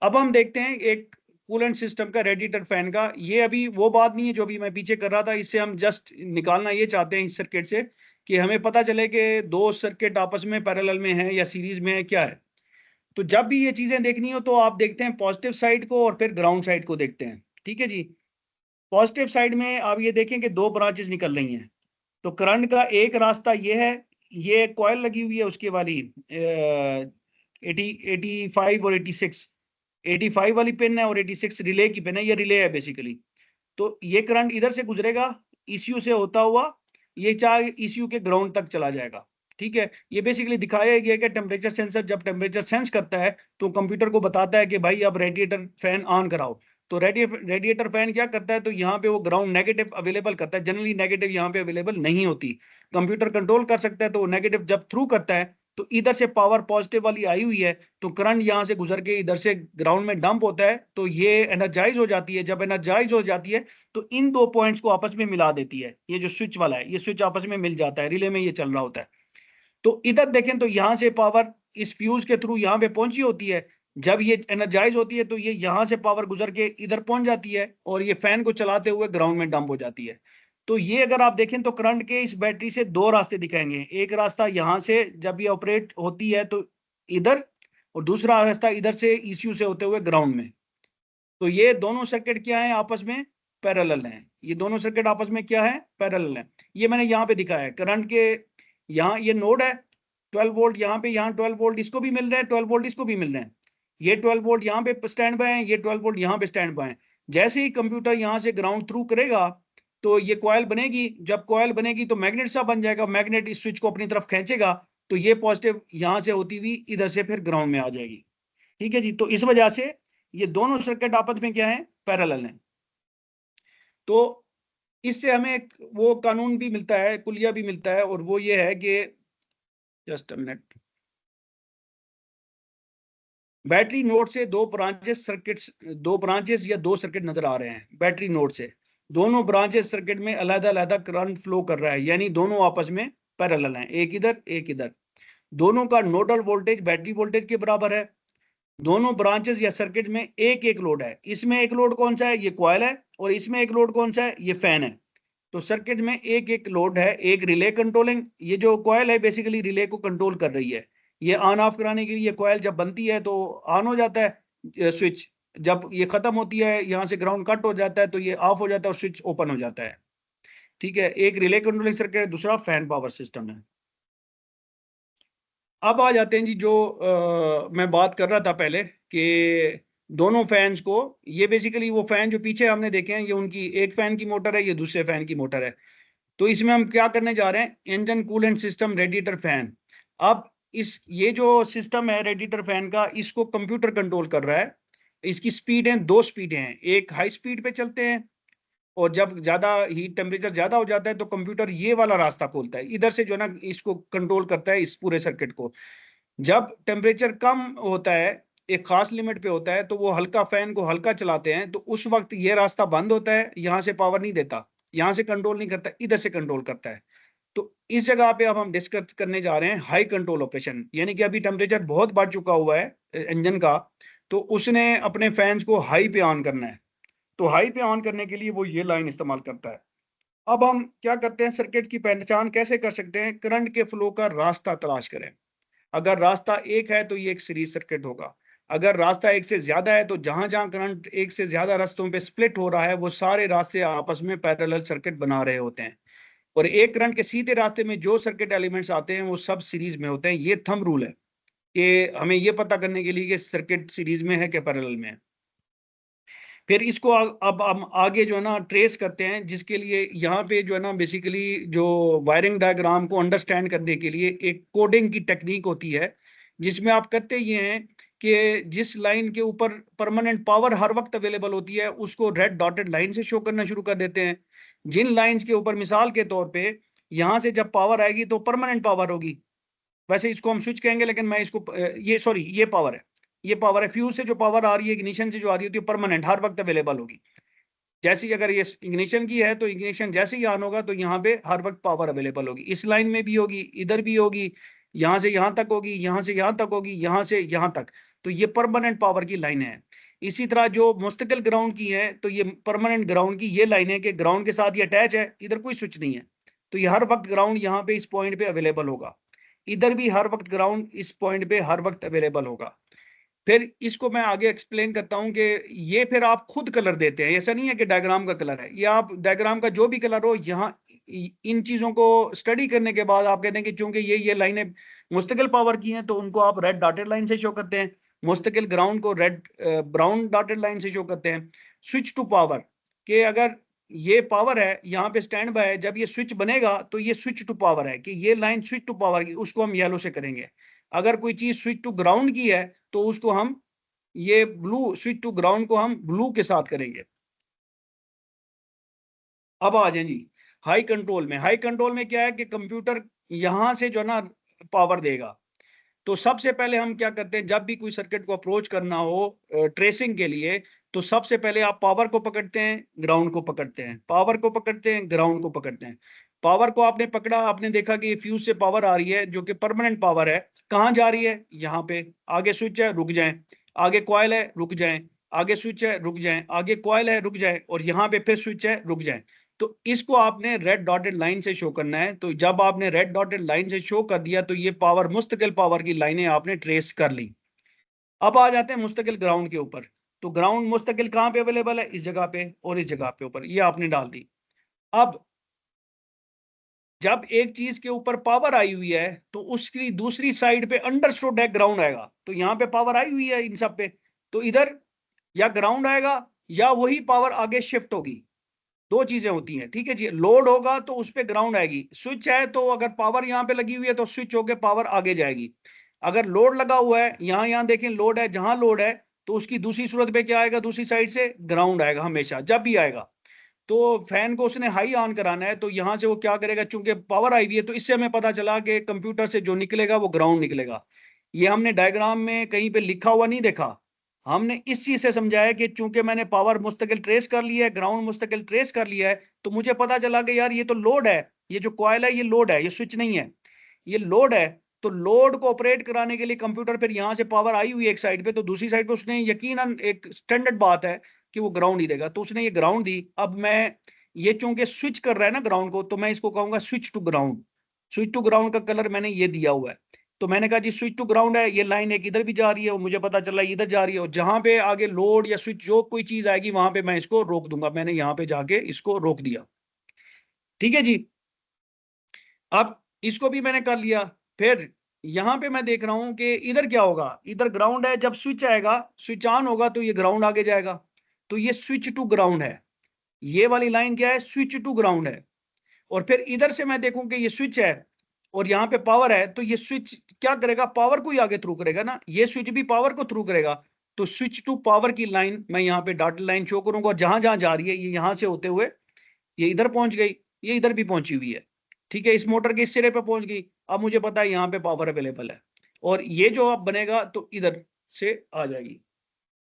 अब हम देखते हैं एक कूलेंट सिस्टम का, रेडिएटर फैन का। ये अभी वो बात नहीं है जो अभी मैं पीछे कर रहा था, इससे हम जस्ट निकालना ये चाहते हैं इस सर्किट से कि हमें पता चले कि दो सर्किट आपस में पैरेलल में है या सीरीज में है, क्या है। तो जब भी ये चीजें देखनी हो तो आप देखते हैं पॉजिटिव साइड को और फिर ग्राउंड साइड को देखते हैं। ठीक है जी। पॉजिटिव साइड में आप ये देखें कि दो ब्रांचेस निकल रही हैं। तो करंट का एक रास्ता ये है, ये कॉइल लगी हुई है उसके वाली 85 और 86, 85 वाली पिन है और 86 रिले की पिन है, ये रिले है बेसिकली। तो ये करंट इधर से गुजरेगा ईसीयू से होता हुआ, ये चाहे ईसीयू के ग्राउंड तक चला जाएगा। ठीक है, ये बेसिकली दिखाया गया कि टेम्परेचर सेंसर जब टेम्परेचर सेंस करता है तो कंप्यूटर को बताता है कि भाई अब रेडिएटर फैन ऑन कराओ। तो रेडिएटर फैन क्या करता है, तो यहाँ पे वो ग्राउंड नेगेटिव अवेलेबल करता है। जनरली नेगेटिव यहाँ पे अवेलेबल नहीं होती, कंप्यूटर कंट्रोल कर सकता है। तो नेगेटिव जब थ्रू करता है तो इधर से पावर पॉजिटिव वाली आई हुई है, तो करंट यहाँ से गुजर के इधर से ग्राउंड में डंप होता है, तो ये एनर्जाइज हो जाती है। जब एनर्जाइज हो जाती है तो इन दो पॉइंट्स को आपस में मिला देती है। ये जो स्विच वाला है, ये स्विच आपस में मिल जाता है, रिले में ये चल रहा होता है। तो इधर देखें तो यहाँ से पावर इस फ्यूज के थ्रू यहाँ पे पहुंची होती है। जब ये एनर्जाइज होती है तो ये यहाँ से पावर गुजर के इधर पहुंच जाती है और ये फैन को चलाते हुए ग्राउंड में डंप हो जाती है। तो ये अगर आप देखें तो करंट के इस बैटरी से दो रास्ते दिखाएंगे। एक रास्ता यहाँ से जब ये ऑपरेट होती है तो इधर, और दूसरा रास्ता इधर से ईसीयू से होते हुए ग्राउंड में। तो ये दोनों सर्किट क्या है, आपस में पैरेलल हैं। ये दोनों सर्किट आपस में क्या है, पैरेलल हैं। ये मैंने यहाँ पे दिखाया है करंट के, यहाँ ये नोड है 12 वोल्ट, यहाँ पे, यहाँ 12 वोल्ट इसको भी मिल रहे हैं, 12 वोल्ट इसको भी मिल रहे हैं। ये 12 वोल्ट यहाँ पे स्टैंड बाय है, ये 12 वोल्ट यहाँ पे स्टैंड बाय है। जैसे ही कंप्यूटर यहाँ से ग्राउंड थ्रू करेगा तो ये कॉयल बनेगी। जब कॉयल बनेगी तो मैग्नेट सा बन जाएगा, मैग्नेट इस स्विच को अपनी तरफ खींचेगा, तो ये पॉजिटिव यहाँ से होती हुई इधर से फिर ग्राउंड में आ जाएगी। ठीक है जी। तो इस वजह से ये दोनों सर्किट आपस में क्या है, पैरेलल हैं। तो इससे हमें एक वो कानून भी मिलता है, कुलिया भी मिलता है, और वो ये है कि just a minute, battery node से दो ब्रांचेस सर्किट्स, दो ब्रांचेस या दो सर्किट नजर आ रहे हैं बैटरी नोड से। दोनों ब्रांचेस सर्किट में अलग अलग करंट फ्लो कर रहा है, यानी दोनों आपस में पैरेलल हैं, एक इधर एक इधर। दोनों का नोडल वोल्टेज बैटरी वोल्टेज के बराबर है। दोनों ब्रांचेस या सर्किट में एक एक लोड है। इसमें एक लोड कौन सा है, ये कॉइल है, और इसमें एक लोड कौन सा है, ये फैन है। तो सर्किट में एक एक लोड है, एक रिले कंट्रोलिंग, ये जो कॉइल है बेसिकली रिले को कंट्रोल कर रही है। ये ऑन ऑफ कराने के लिए कॉइल जब बनती है तो ऑन हो जाता है स्विच, जब ये खत्म होती है यहाँ से ग्राउंड कट हो जाता है तो ये ऑफ हो जाता है और स्विच ओपन हो जाता है। ठीक है, एक रिले कंट्रोलिंग सर्किट है, दूसरा फैन पावर सिस्टम है। अब आ जाते हैं जी जो मैं बात कर रहा था पहले कि दोनों फैंस को, ये बेसिकली वो फैन जो पीछे हमने देखे हैं, ये उनकी एक फैन की मोटर है, ये दूसरे फैन की मोटर है। तो इसमें हम क्या करने जा रहे हैं, engine coolant system radiator fan. अब इस ये जो सिस्टम है रेडिएटर फैन का, इसको कंप्यूटर कंट्रोल कर रहा है। इसकी स्पीड है, दो स्पीडें हैं, एक हाई स्पीड पे चलते हैं, और जब ज्यादा हीट टेम्परेचर ज्यादा हो जाता है तो कंप्यूटर ये वाला रास्ता खोलता है, इधर से जो है ना इसको कंट्रोल करता है, इस पूरे सर्किट को। जब टेम्परेचर कम होता है, एक खास लिमिट पे होता है, तो वो हल्का फैन को हल्का चलाते हैं, तो उस वक्त ये रास्ता बंद होता है, यहाँ से पावर नहीं देता, यहाँ से कंट्रोल नहीं करता, इधर से कंट्रोल करता है। तो इस जगह पे अब हम डिस्कस करने जा रहे हैं हाई कंट्रोल ऑपरेशन, यानी कि अभी टेम्परेचर बहुत बढ़ चुका हुआ है इंजन का, तो उसने अपने फैंस को हाई पे ऑन करना है। तो हाई पे ऑन करने के लिए वो ये लाइन इस्तेमाल करता है। अब हम क्या करते हैं, सर्किट की पहचान कैसे कर सकते हैं, करंट के फ्लो का रास्ता तलाश करें। अगर रास्ता एक है तो ये एक सीरीज सर्किट होगा। अगर रास्ता एक से ज्यादा है तो जहां जहां करंट एक से ज्यादा रास्तों पे स्प्लिट हो रहा है, वो सारे रास्ते आपस में पैरेलल सर्किट बना रहे होते हैं। और एक करंट के सीधे रास्ते में जो सर्किट एलिमेंट्स आते हैं वो सब सीरीज में होते हैं। ये थंब रूल है कि हमें ये पता करने के लिए कि सर्किट सीरीज में है कि पैरेलल में है। फिर इसको अब हम आगे जो है ना ट्रेस करते हैं, जिसके लिए यहाँ पे जो है ना बेसिकली जो वायरिंग डायग्राम को अंडरस्टैंड करने के लिए एक कोडिंग की टेक्निक होती है, जिसमें आप करते ये हैं कि जिस लाइन के ऊपर परमानेंट पावर हर वक्त अवेलेबल होती है उसको रेड डॉटेड लाइन से शो करना शुरू कर देते हैं। जिन लाइंस के ऊपर मिसाल के तौर पे यहाँ से जब पावर आएगी तो परमानेंट पावर होगी, वैसे इसको हम स्विच कहेंगे, लेकिन मैं इसको ये सॉरी ये पावर है, ये पावर है। फ्यूज से जो पावर आ रही है, इग्निशन से जो आ रही होती है, परमानेंट हर वक्त अवेलेबल होगी। जैसे ही अगर ये इग्निशन की है तो इग्निशन जैसे ही ऑन होगा तो यहाँ पे हर वक्त पावर अवेलेबल होगी, इस लाइन में भी होगी, इधर भी होगी, यहाँ से यहाँ तक होगी, यहाँ से यहाँ तक होगी, यहाँ से यहाँ तक। तो ये परमानेंट पावर की लाइन है। इसी तरह जो मुस्तकिल ग्राउंड की है, तो ये परमानेंट ग्राउंड की ये लाइन है कि ग्राउंड के साथ ये अटैच है, इधर कोई स्विच नहीं है, तो ये हर वक्त ग्राउंड यहाँ पे इस पॉइंट पे अवेलेबल होगा। इधर भी हर वक्त ग्राउंड इस पॉइंट पे हर वक्त अवेलेबल होगा। फिर इसको मैं आगे एक्सप्लेन करता हूं कि ये फिर आप खुद कलर देते हैं, ऐसा नहीं है कि डायग्राम का कलर है, ये आप डायग्राम का जो भी कलर हो, यहाँ इन चीजों को स्टडी करने के बाद आप कहते हैं कि चूंकि ये लाइनें मुस्तकिल पावर की हैं, तो उनको आप रेड डॉटेड लाइन से शो करते हैं, मुस्तकिल ग्राउंड को रेड ब्राउन डॉटेड लाइन से शो करते हैं। स्विच टू पावर के अगर ये पावर है, यहाँ पे स्टैंड बाय है, जब ये स्विच बनेगा तो ये स्विच टू पावर है कि ये लाइन स्विच टू पावर की, उसको हम येलो से करेंगे। अगर कोई चीज स्विच टू ग्राउंड की है तो उसको हम ये ब्लू, स्विच टू ग्राउंड को हम ब्लू के साथ करेंगे। अब आ जाए जी हाई कंट्रोल में। हाई कंट्रोल में क्या है कि कंप्यूटर यहां से जो ना पावर देगा। तो सबसे पहले हम क्या करते हैं, जब भी कोई सर्किट को अप्रोच करना हो ट्रेसिंग के लिए, तो सबसे पहले आप पावर को पकड़ते हैं, ग्राउंड को पकड़ते हैं, पावर को पकड़ते हैं, ग्राउंड को पकड़ते हैं। पावर को आपने पकड़ा, आपने देखा कि फ्यूज से पावर आ रही है जो कि परमानेंट पावर है। कहाँ जा रही है? यहाँ पे। आगे स्विच है, रुक जाएं। आगे कॉइल है, रुक जाएं। आगे स्विच है, रुक जाएं। आगे कॉइल है, रुक जाएं। और यहाँ पे फिर स्विच है, रुक जाएं। तो इसको आपने रेड डॉटेड लाइन से शो करना है। तो जब आपने रेड डॉटेड लाइन से शो कर दिया, तो ये पावर, मुस्तकिल पावर की लाइनें आपने ट्रेस कर ली। अब आ जाते हैं मुस्तकिल ग्राउंड के ऊपर। तो ग्राउंड मुस्तकिल कहां पे अवेलेबल है? इस जगह पे और इस जगह पे ऊपर, ये आपने डाल दी। अब जब एक चीज के ऊपर पावर आई हुई है, तो उसकी दूसरी साइड पे अंडरस्टूड है ग्राउंड आएगा। तो यहां पे पावर आई हुई है इन सब पे, तो इधर या ग्राउंड आएगा या वही पावर आगे शिफ्ट होगी। दो चीजें होती हैं, ठीक है जी। लोड होगा तो उस पे ग्राउंड आएगी। स्विच है तो अगर पावर यहाँ पे लगी हुई है तो स्विच होके पावर आगे जाएगी। अगर लोड लगा हुआ है, यहाँ देखें लोड है, जहां लोड है तो उसकी दूसरी सूरत पे क्या आएगा? दूसरी साइड से ग्राउंड आएगा हमेशा, जब भी आएगा। तो फैन को उसने हाई ऑन कराना है, तो यहां से वो क्या करेगा? चूंकि पावर आई हुई है, तो इससे हमें पता चला कि कंप्यूटर से जो निकलेगा वो ग्राउंड निकलेगा। ये हमने डायग्राम में कहीं पे लिखा हुआ नहीं देखा। हमने इस चीज से समझाया कि चूंकि मैंने पावर मुस्तकिल ट्रेस कर लिया है, ग्राउंड मुस्तकिल ट्रेस कर लिया है, तो मुझे पता चला कि यार ये तो लोड है, ये जो कॉइल है ये लोड है, ये स्विच नहीं है, ये लोड है। तो लोड को ऑपरेट कराने के लिए कंप्यूटर, फिर यहां से पावर आई हुई है एक साइड पे, तो दूसरी साइड पे उसने यकीनन, एक स्टैंडर्ड बात है कि वो ग्राउंड ही देगा, तो उसने ये ग्राउंड दी। अब मैं, ये चूंकि स्विच कर रहा है ना ग्राउंड को, तो मैं इसको कहूंगा switch to ground. Switch to ground का कलर मैंने ये दिया हुआ है। तो मैंने कहा जी स्विच टू ग्राउंड है, ये लाइन एक इधर भी जा रही है और मुझे पता चला इधर जा रही है, और जहां पे आगे लोड या स्विच जो कोई चीज आएगी वहां पे मैं इसको रोक दूंगा। मैंने यहाँ पे जाके इसको रोक दिया, ठीक है जी। अब इसको भी मैंने कर लिया। फिर यहां पे मैं देख रहा हूं कि इधर क्या होगा? इधर ग्राउंड है, जब स्विच आएगा, स्विच ऑन होगा तो ये ग्राउंड आगे जाएगा। तो ये स्विच टू ग्राउंड है। ये वाली लाइन क्या है? स्विच टू ग्राउंड है। और फिर इधर से मैं देखूं कि ये स्विच है और यहाँ पे पावर है, तो ये स्विच क्या करेगा? पावर को ही आगे थ्रू करेगा ना, ये स्विच भी पावर को थ्रू करेगा। तो स्विच टू पावर की लाइन मैं यहाँ पे डॉटेड लाइन शो करूंगा, और जहां जहां जा रही है, ये यहां से होते हुए ये इधर पहुंच गई, ये इधर भी पहुंची हुई है, ठीक है, इस मोटर के इस सिरे पे पहुंच गई। अब मुझे पता है यहाँ पे पावर अवेलेबल है, और ये जो अब बनेगा तो इधर से आ जाएगी,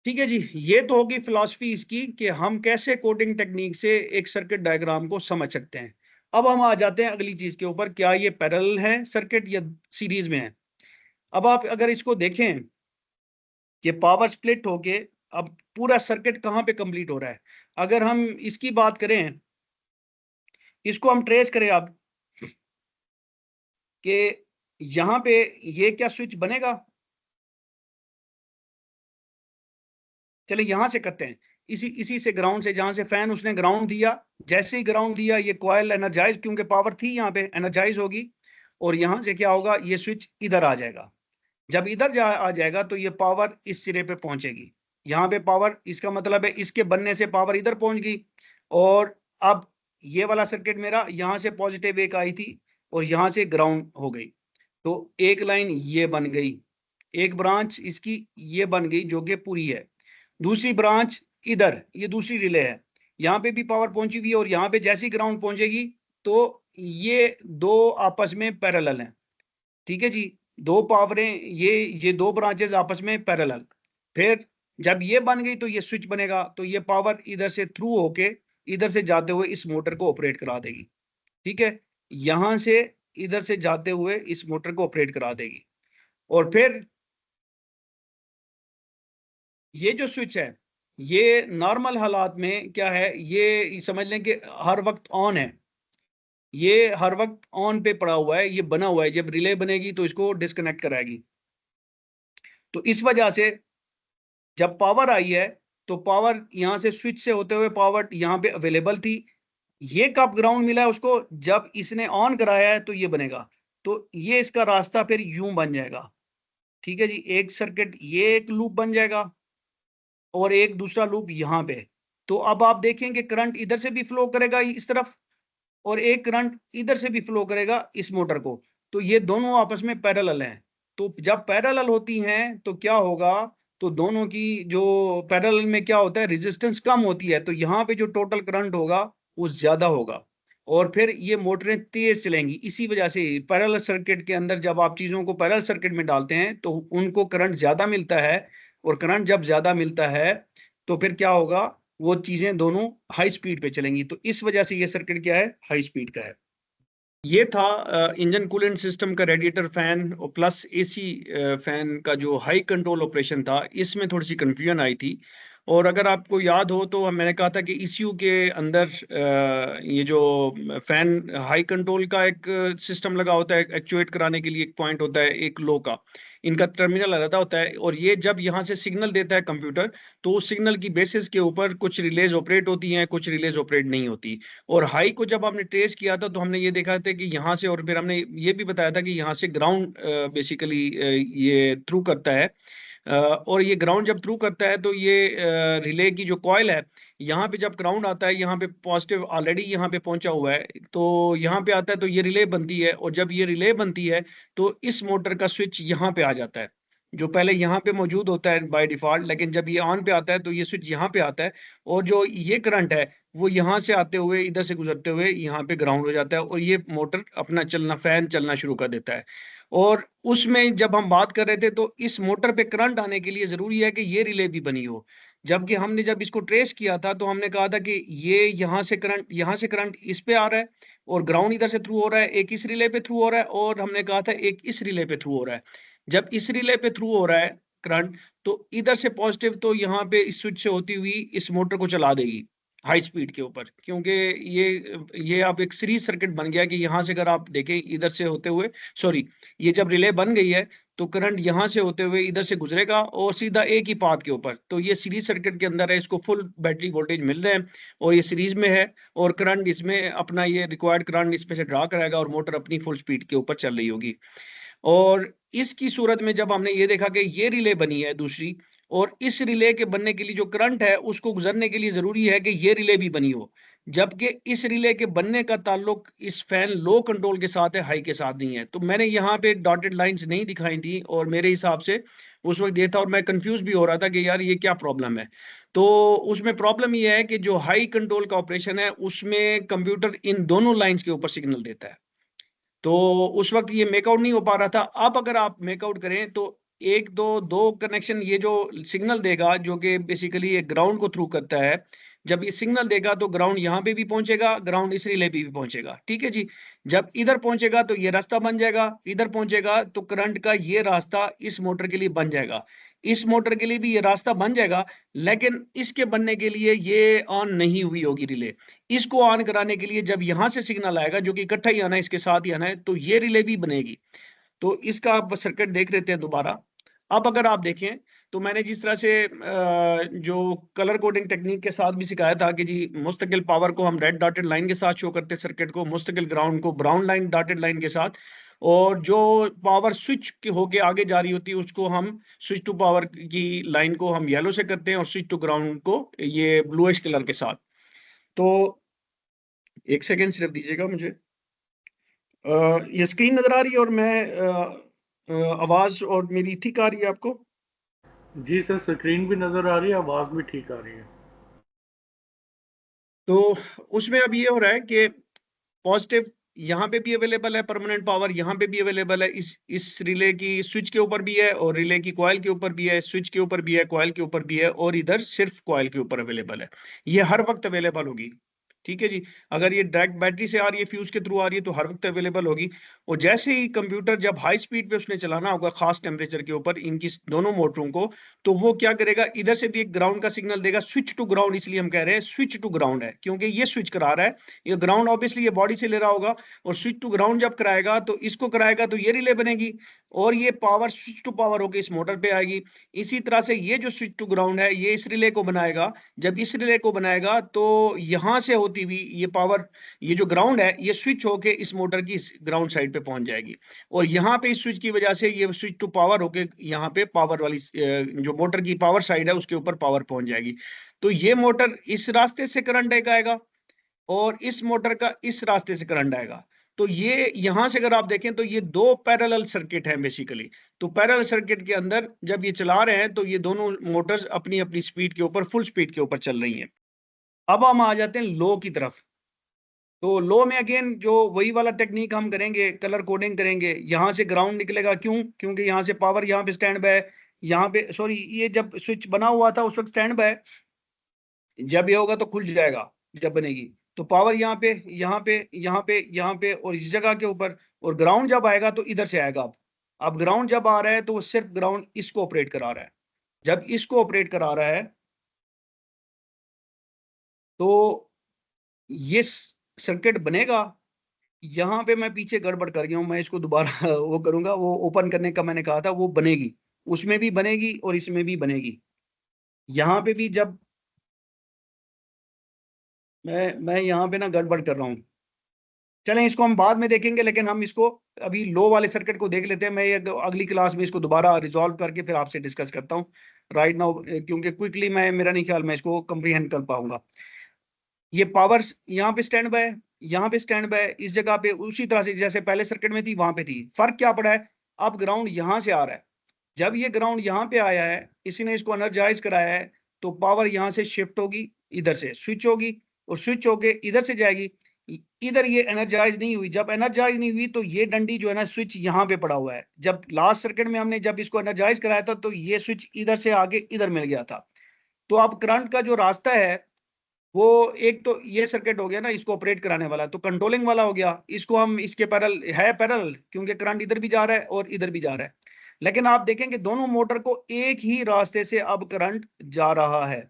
ठीक है जी। ये तो होगी फिलॉसफी इसकी कि हम कैसे कोडिंग टेक्निक से एक सर्किट डायग्राम को समझ सकते हैं। अब हम आ जाते हैं अगली चीज के ऊपर, क्या ये पैरेलल है सर्किट या सीरीज में है? अब आप अगर इसको देखें कि पावर स्प्लिट होके अब पूरा सर्किट कहाँ पे कंप्लीट हो रहा है, अगर हम इसकी बात करें, इसको हम ट्रेस करें अब कि यहाँ पे ये क्या स्विच बनेगा? चले यहां से करते हैं, इसी इसी से ग्राउंड से, जहां से फैन उसने ग्राउंड दिया, जैसे ही ग्राउंड दिया ये कॉइल एनर्जाइज, क्योंकि पावर थी यहाँ पे, एनर्जाइज होगी। और यहां से क्या होगा? ये स्विच इधर आ जाएगा। जब इधर आ जाएगा तो ये पावर इस सिरे पे पहुंचेगी। यहाँ पे पावर, इसका मतलब है इसके बनने से पावर इधर पहुंच गई। और अब ये वाला सर्किट मेरा यहाँ से पॉजिटिव एक आई थी और यहाँ से ग्राउंड हो गई। तो एक लाइन ये बन गई, एक ब्रांच इसकी ये बन गई जो कि पूरी है। दूसरी ब्रांच इधर, ये दूसरी रिले है, यहाँ पे भी पावर पहुंची हुई है, और यहाँ पे जैसी ग्राउंड पहुंचेगी तो ये दो आपस में पैरेलल हैं, ठीक है जी। दो पावरें, ये दो ब्रांचेस आपस में पैरेलल। फिर जब ये बन गई तो ये स्विच बनेगा, तो ये पावर इधर से थ्रू होके इधर से जाते हुए इस मोटर को ऑपरेट करा देगी, ठीक है। यहां से इधर से जाते हुए इस मोटर को ऑपरेट करा देगी। और फिर ये जो स्विच है, ये नॉर्मल हालात में क्या है, ये समझ लें कि हर वक्त ऑन है, ये हर वक्त ऑन पे पड़ा हुआ है, ये बना हुआ है, जब रिले बनेगी तो इसको डिस्कनेक्ट कराएगी। तो इस वजह से जब पावर आई है, तो पावर यहाँ से स्विच से होते हुए पावर यहाँ पे अवेलेबल थी। ये कब ग्राउंड मिला है उसको, जब इसने ऑन कराया है तो ये बनेगा। तो ये इसका रास्ता फिर यूं बन जाएगा। ठीक है जी, एक सर्किट ये एक लूप बन जाएगा और एक दूसरा लूप यहाँ पे। तो अब आप देखेंगे करंट इधर से भी फ्लो करेगा इस तरफ, और एक करंट इधर से भी फ्लो करेगा इस मोटर को। तो ये दोनों आपस में पैरेलल हैं। तो जब पैरेलल होती हैं तो क्या होगा, तो दोनों की जो पैरेलल में क्या होता है, रेजिस्टेंस कम होती है, तो यहाँ पे जो टोटल करंट होगा वो ज्यादा होगा और फिर ये मोटरें तेज चलेंगी। इसी वजह से पैरेलल सर्किट के अंदर जब आप चीजों को पैरेलल सर्किट में डालते हैं तो उनको करंट ज्यादा मिलता है, और करंट जब ज्यादा मिलता है तो फिर क्या होगा, वो चीजें दोनों हाई स्पीड पे चलेंगी। तो इस वजह से ये सर्किट क्या है, हाई स्पीड का है। ये था इंजन कूलेंट सिस्टम का रेडिएटर फैन और प्लस एसी फैन का जो हाई कंट्रोल ऑपरेशन था, इसमें थोड़ी सी कंफ्यूजन आई थी। और अगर आपको याद हो तो मैंने कहा था कि ईसीयू के अंदर ये जो फैन हाई कंट्रोल का एक सिस्टम लगा होता है, एक्चुएट कराने के लिए एक पॉइंट होता है एक लो का, इनका टर्मिनल अलग होता है, और ये जब यहाँ से सिग्नल देता है कंप्यूटर, तो उस सिग्नल की बेसिस के ऊपर कुछ रिलेज ऑपरेट होती हैं, कुछ रिलेज ऑपरेट नहीं होती। और हाई को जब आपने ट्रेस किया था तो हमने ये देखा था कि यहाँ से, और फिर हमने ये भी बताया था कि यहाँ से ग्राउंड बेसिकली ये थ्रू करता है। और ये ग्राउंड जब थ्रू करता है तो ये रिले की जो कॉइल है, यहाँ पे जब ग्राउंड आता है, यहाँ पे पॉजिटिव ऑलरेडी यहाँ पे पहुंचा हुआ है, तो यहाँ पे आता है तो ये रिले बनती है, और जब ये रिले बनती है तो इस मोटर का स्विच यहाँ पे आ जाता है, जो पहले यहाँ पे मौजूद होता है बाय डिफॉल्ट, लेकिन जब ये ऑन पे आता है तो ये स्विच यहाँ पे आता है, और जो ये करंट है वो यहाँ से आते हुए इधर से गुजरते हुए यहाँ पे ग्राउंड हो जाता है, और ये मोटर अपना चलना, फैन चलना शुरू कर देता है। और उसमें जब हम बात कर रहे थे तो इस मोटर पे करंट आने के लिए जरूरी है कि ये रिले भी बनी हो, जबकि हमने जब इसको ट्रेस किया था तो हमने कहा था कि ये यहाँ से करंट इस पे आ रहा है, और ग्राउंड इधर से थ्रू हो रहा है, एक इस रिले पे थ्रू हो रहा है, और हमने कहा था एक इस रिले पे थ्रू हो रहा है। जब इस रिले पे थ्रू हो रहा है करंट, तो इधर से पॉजिटिव तो यहाँ पे इस स्विच से होती हुई इस मोटर को चला देगी हाई स्पीड के ऊपर, क्योंकि ये अब एक सीरीज सर्किट बन गया कि यहाँ से अगर आप देखें इधर से होते हुए, सॉरी, ये जब रिले बन गई है तो करंट यहाँ से होते हुए इधर से गुजरेगा और सीधा एक ही पाथ के ऊपर। तो ये सीरीज सर्किट के अंदर है, इसको फुल बैटरी वोल्टेज मिल रहे हैं और ये सीरीज में है, और करंट इसमें अपना ये रिक्वायर्ड करंट इसमें से ड्रा कराएगा और मोटर अपनी फुल स्पीड के ऊपर चल रही होगी। और इसकी सूरत में जब हमने ये देखा कि ये रिले बनी है दूसरी, और इस रिले के बनने के लिए जो करंट है उसको गुजरने के लिए जरूरी है कि ये रिले भी बनी हो, जबकि इस रिले के बनने का ताल्लुक इस फैन लो कंट्रोल के साथ है, हाई के साथ नहीं है। तो मैंने यहाँ पे डॉटेड लाइंस नहीं दिखाई थी, और मेरे हिसाब से उस वक्त ये था, और मैं कंफ्यूज भी हो रहा था कि यार ये क्या प्रॉब्लम है। तो उसमें प्रॉब्लम ये है कि जो हाई कंट्रोल का ऑपरेशन है उसमें कंप्यूटर इन दोनों लाइंस के ऊपर सिग्नल देता है, तो उस वक्त ये मेकआउट नहीं हो पा रहा था। अब अगर आप मेकआउट करें तो एक दो दो कनेक्शन ये जो सिग्नल देगा, जो कि बेसिकली एक ग्राउंड को थ्रू करता है, जब ये सिग्नल देगा तो ग्राउंड यहाँ पे भी पहुंचेगा, ग्राउंड इस रिले पे भी पहुंचेगा। ठीक है जी, जब इधर पहुंचेगा तो ये रास्ता बन जाएगा, इधर पहुंचेगा तो करंट का ये रास्ता इस मोटर के लिए बन जाएगा, इस मोटर के लिए भी ये रास्ता बन जाएगा। लेकिन इसके बनने के लिए ये ऑन नहीं हुई होगी रिले, इसको ऑन कराने के लिए जब यहां से सिग्नल आएगा, जो कि इकट्ठा ही आना है, इसके साथ ही आना है, तो ये रिले भी बनेगी। तो इसका आप सर्किट देख लेते हैं दोबारा। अब अगर आप देखें तो मैंने जिस तरह से जो कलर कोडिंग टेक्निक के साथ भी सिखाया था कि जी मुस्तकिल पावर को हम रेड डॉटेड लाइन के साथ शो करते हैं सर्किट को, मुस्तकिल ग्राउंड को ब्राउन लाइन डॉटेड लाइन के साथ, और जो पावर स्विच होके आगे जा रही होती है उसको हम स्विच टू पावर की लाइन को हम येलो से करते हैं, और स्विच टू ग्राउंड को ये ब्लूइश कलर के साथ। तो एक सेकेंड सिर्फ दीजिएगा मुझे। ये स्क्रीन नजर आ रही है और मैं आवाज और मेरी ठीक आ रही है आपको? जी सर, स्क्रीन भी नजर आ रही है, आवाज भी ठीक आ रही है। तो उसमें अब ये हो रहा है कि पॉजिटिव यहाँ पे भी अवेलेबल है, परमानेंट पावर यहाँ पे भी अवेलेबल है, इस रिले की स्विच के ऊपर भी है, और रिले की कॉइल के ऊपर भी है, स्विच के ऊपर भी है, कॉइल के ऊपर भी है, और इधर सिर्फ कॉइल के ऊपर अवेलेबल है। ये हर वक्त अवेलेबल होगी। ठीक है जी। अगर ये डायरेक्ट बैटरी से आ रही है, फ्यूज के थ्रू आ रही है, तो हर वक्त अवेलेबल होगी। और जैसे ही कंप्यूटर जब हाई स्पीड पे उसने चलाना होगा खास टेम्परेचर के ऊपर इनकी दोनों मोटरों को, तो वो क्या करेगा, इधर से भी एक ग्राउंड का सिग्नल देगा, स्विच टू ग्राउंड, इसलिए हम कह रहे हैं स्विच टू ग्राउंड है, क्योंकि ये स्विच करा रहा है। ये ग्राउंड ऑब्वियसली ये बॉडी से ले रहा होगा, और स्विच टू ग्राउंड जब कराएगा तो इसको कराएगा तो ये रिले बनेगी, और ये पावर स्विच टू पावर होकर इस मोटर पे आएगी। इसी तरह से ये जो स्विच टू ग्राउंड है ये इस रिले को बनाएगा। जब इस रिले को बनाएगा तो यहां से होती हुई ये पावर, ये जो ग्राउंड है ये स्विच होके इस मोटर की ग्राउंड साइड पे पहुंच जाएगी, और यहाँ पे इस स्विच की वजह से ये स्विच टू पावर होके यहाँ पे पावर वाली जो मोटर की पावर साइड है उसके ऊपर पावर पहुंच जाएगी। तो ये मोटर इस रास्ते से करंट एक आएगा, और इस मोटर का इस रास्ते से करंट आएगा। तो ये यहां से अगर आप देखें तो ये दो पैरेलल सर्किट है बेसिकली। तो पैरेलल सर्किट के अंदर जब ये चला रहे हैं तो ये दोनों मोटर्स अपनी अपनी स्पीड के ऊपर, फुल स्पीड के ऊपर चल रही हैं। अब हम आ जाते हैं लो की तरफ। तो लो में अगेन जो वही वाला टेक्निक हम करेंगे, कलर कोडिंग करेंगे। यहाँ से ग्राउंड निकलेगा, क्यों? क्योंकि यहाँ से पावर यहाँ पे स्टैंड बाय, यहाँ पे सॉरी, ये जब स्विच बना हुआ था उस वक्त स्टैंड बाय, जब ये होगा तो खुल जाएगा जब बनेगी। तो पावर यहाँ पे, यहाँ पे, यहाँ पे, यहाँ पे और इस जगह के ऊपर। और ग्राउंड जब आएगा तो इधर से आएगा। अब ग्राउंड जब आ रहा है तो वो सिर्फ ग्राउंड इसको ऑपरेट करा रहा है। जब इसको ऑपरेट करा रहा है तो ये सर्किट बनेगा। यहाँ पे मैं पीछे गड़बड़ कर गया हूँ, मैं इसको दोबारा वो करूंगा, वो ओपन करने का मैंने कहा था, वो बनेगी, उसमें भी बनेगी और इसमें भी बनेगी। यहाँ पे भी जब मैं यहाँ पे ना गड़बड़ कर रहा हूँ। चलें इसको हम बाद में देखेंगे, लेकिन हम इसको अभी लो वाले सर्किट को देख लेते हैं। मैं ये अगली क्लास में इसको दोबारा रिजॉल्व करके फिर आपसे डिस्कस करता हूँ राइट नाउ, क्योंकि क्विकली मैं, मेरा नहीं ख्याल मैं इसको कंप्रीहेंड कर पाऊंगा। ये पावर यहाँ पे स्टैंड बाय, यहाँ पे स्टैंड बाय, इस जगह पे उसी तरह से जैसे पहले सर्किट में थी वहां पे थी। फर्क क्या पड़ा है, अब ग्राउंड यहाँ से आ रहा है। जब ये ग्राउंड यहाँ पे आया है, इसी ने इसको एनर्जाइज कराया है, तो पावर यहाँ से शिफ्ट होगी, इधर से स्विच होगी, और स्विच होके इधर से जाएगी। इधर ये एनर्जाइज नहीं हुई। जब एनर्जाइज नहीं हुई तो ये डंडी जो है ना, स्विच यहाँ पे पड़ा हुआ है। जब लास्ट सर्किट में हमने जब इसको एनर्जाइज कराया था तो ये स्विच इधर से आगे इधर मिल गया था। तो अब करंट का जो रास्ता है वो, एक तो ये सर्किट हो गया ना इसको ऑपरेट कराने वाला, तो कंट्रोलिंग वाला हो गया। इसको हम इसके पैरेलल है, पैरेलल क्योंकि करंट इधर भी जा रहा है और इधर भी जा रहा है। लेकिन आप देखेंगे दोनों मोटर को एक ही रास्ते से अब करंट जा रहा है,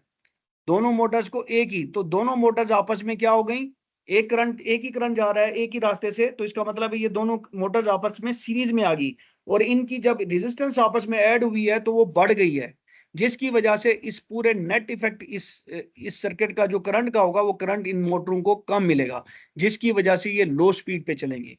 दोनों मोटर्स को एक ही। तो दोनों मोटर्स आपस में क्या हो गई, एक करंट, एक ही करंट जा रहा है एक ही रास्ते से। तो इसका मतलब है ये दोनों मोटर्स आपस में सीरीज में आ गई, और इनकी जब रेजिस्टेंस आपस में ऐड हुई है तो वो बढ़ गई है, जिसकी वजह से इस पूरे नेट इफेक्ट इस सर्किट का जो करंट का होगा वो करंट इन मोटरों को कम मिलेगा, जिसकी वजह से ये लो स्पीड पे चलेंगी।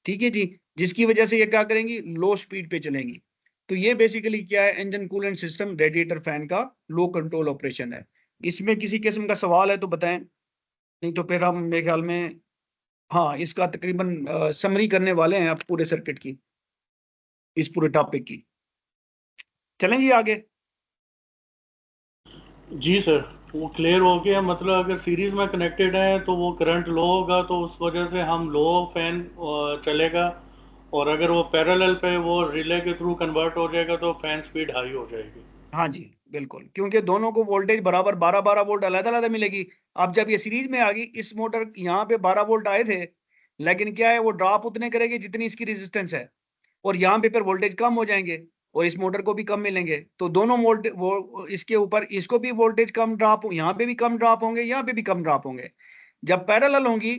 ठीक है जी, जिसकी वजह से ये क्या करेंगी, लो स्पीड पे चलेंगी। तो ये बेसिकली क्या है, engine coolant system radiator fan का लो कंट्रोल ऑपरेशन है। इसमें किसी किस्म का सवाल है तो बताएं, नहीं तो फिर हम मेरे ख्याल में, हाँ, इसका तकरीबन समरी करने वाले हैं आप पूरे सर्किट की, इस पूरे टॉपिक की। चलें जी आगे। जी सर, वो क्लियर हो गया। मतलब अगर सीरीज में कनेक्टेड है तो वो करंट लो होगा, तो उस वजह से हम लो फैन चलेगा, और अगर वो पैरेलल पे वो रिले के थ्रू कन्वर्ट हो जाएगा तो फैन स्पीड हाई हो जाएगी। हाँ जी बिल्कुल, क्योंकि दोनों को वोल्टेज बराबर 12-12 वोल्ट अलग-अलग मिलेगी। अब जब ये सीरीज में आ गई, इस मोटर यहाँ पे 12 वोल्ट आए थे, लेकिन क्या है वो ड्रॉप उतने करेगी जितनी इसकी रेजिस्टेंस है, और यहाँ पे फिर वोल्टेज कम हो जाएंगे और इस मोटर को भी कम मिलेंगे। तो दोनों वोल्ट वो इसके ऊपर इसको भी वोल्टेज कम ड्रॉप, यहाँ पे भी कम ड्रॉप होंगे, यहाँ पे भी कम ड्रॉप होंगे। जब पैरेलल होंगी